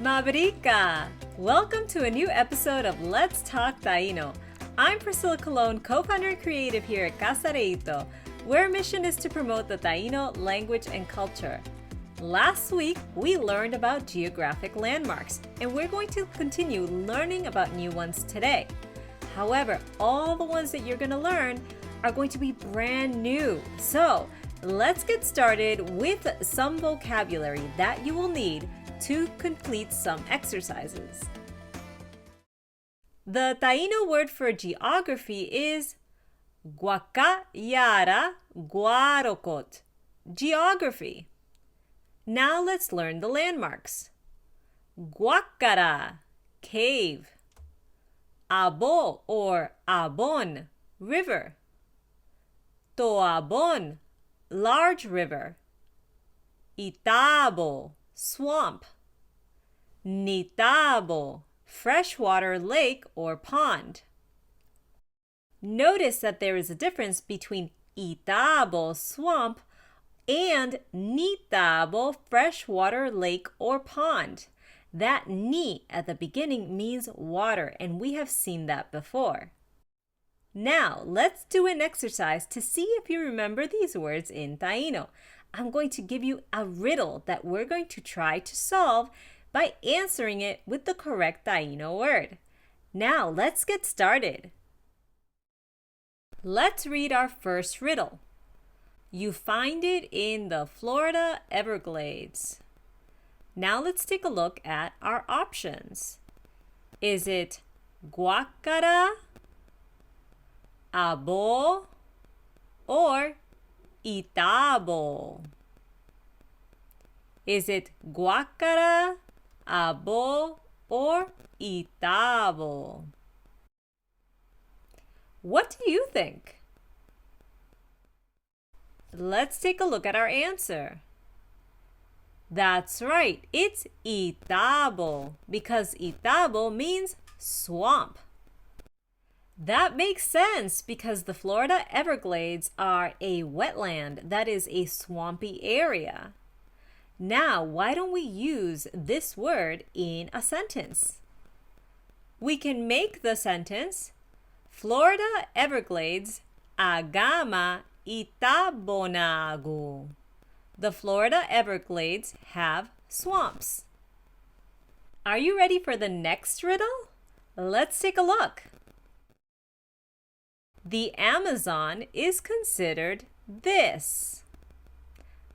Mabrika! Welcome to a new episode of Let's Talk Taíno. I'm Priscilla Colon, co-founder and creative here at Casa Reito, where our mission is to promote the Taíno language and culture. Last week, we learned about geographic landmarks, and we're going to continue learning about new ones today. However, all the ones that you're going to learn are going to be brand new. So, let's get started with some vocabulary that you will need to complete some exercises. The Taíno word for geography is Guacayara Guarocot. Geography. Now let's learn the landmarks. Guacara, cave. Abo or Abon, river. Toabon, large river. Itabo, swamp. Nitabo, freshwater lake or pond. Notice that there is a difference between Itabo, swamp, and Nitabo, freshwater lake or pond. That ni at the beginning means water, and we have seen that before. Now, let's do an exercise to see if you remember these words in Taíno. I'm going to give you a riddle that we're going to try to solve by answering it with the correct Taíno word. Now, let's get started. Let's read our first riddle. You find it in the Florida Everglades. Now let's take a look at our options. Is it Guacara, Abo, or Itabo? Is it Guacara, Abo, or Itabo? What do you think? Let's take a look at our answer. That's right, it's Itabo, because Itabo means swamp. That makes sense because the Florida Everglades are a wetland, that is a swampy area. Now, why don't we use this word in a sentence? We can make the sentence, Florida Everglades agama Itabonagu. The Florida Everglades have swamps. Are you ready for the next riddle? Let's take a look. The Amazon is considered this.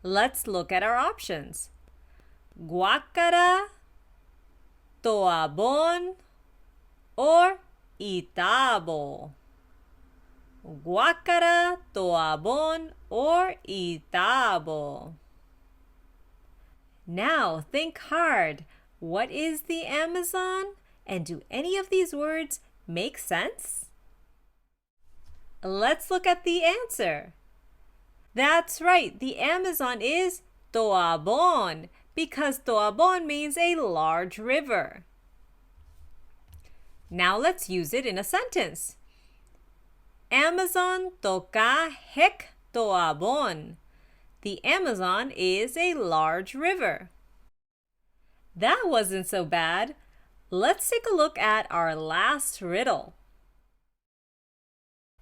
Let's look at our options. Guacara, Toabon, or Itabo. Guacara, Toabon, or Itabo. Now think hard. What is the Amazon? And do any of these words make sense? Let's look at the answer. That's right, the Amazon is Toabon because Toabon means a large river. Now let's use it in a sentence. Amazon toca hek Toabon. The Amazon is a large river. That wasn't so bad. Let's take a look at our last riddle.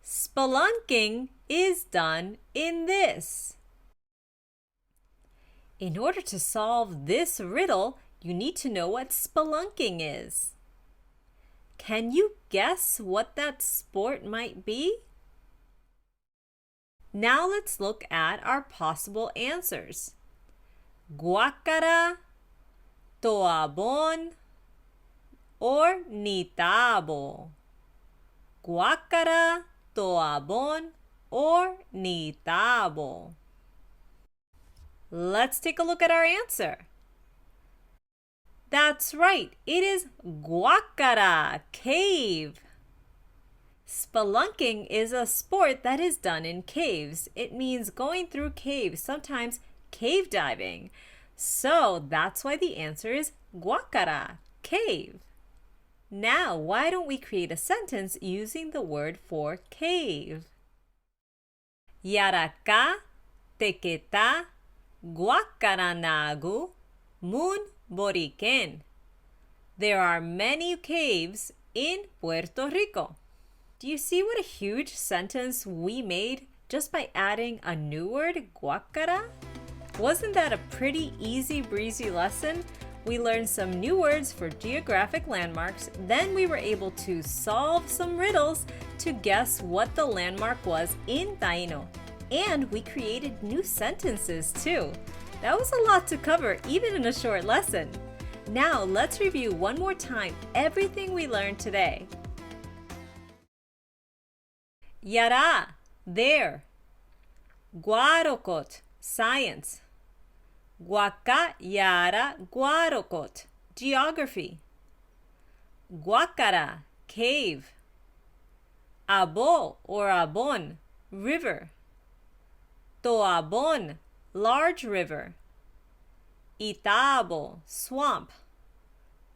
Spelunking is done in this. In order to solve this riddle, you need to know what spelunking is. Can you guess what that sport might be? Now let's look at our possible answers. Guacara, Toabon, or Nitabo. Guacara, Toabon, or Nitabo. Let's take a look at our answer. That's right, it is Guacara, cave. Spelunking is a sport that is done in caves. It means going through caves, sometimes cave diving. So that's why the answer is Guacara, cave. Now, why don't we create a sentence using the word for cave? Yaraka teketa guacaranagu mun boriken. There are many caves in Puerto Rico. Do you see what a huge sentence we made just by adding a new word, guacara? Wasn't that a pretty easy breezy lesson? We learned some new words for geographic landmarks, then we were able to solve some riddles to guess what the landmark was in Taíno. And we created new sentences too. That was a lot to cover even in a short lesson. Now let's review one more time everything we learned today. Yara, there. Guarocot, science. Guaca yara guarocot, geography. Guacara, cave. Abo or abon, river. Toabon, large river. Itabo, swamp.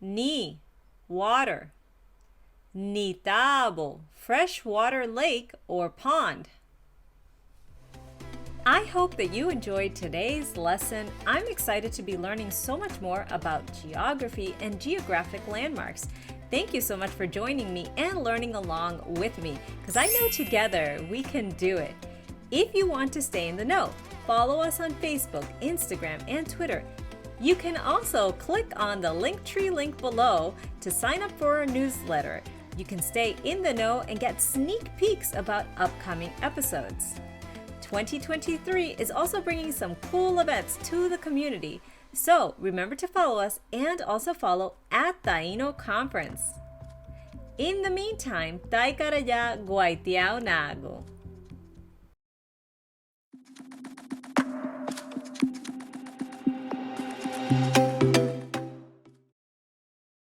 Ni, water. Nitabo, freshwater lake or pond. I hope that you enjoyed today's lesson. I'm excited to be learning so much more about geography and geographic landmarks. Thank you so much for joining me and learning along with me, because I know together we can do it. If you want to stay in the know, follow us on Facebook, Instagram, and Twitter. You can also click on the Linktree link below to sign up for our newsletter. You can stay in the know and get sneak peeks about upcoming episodes. 2023 is also bringing some cool events to the community, so remember to follow us and also follow at Taíno Conference. In the meantime, Taikara ya guaitiao nago.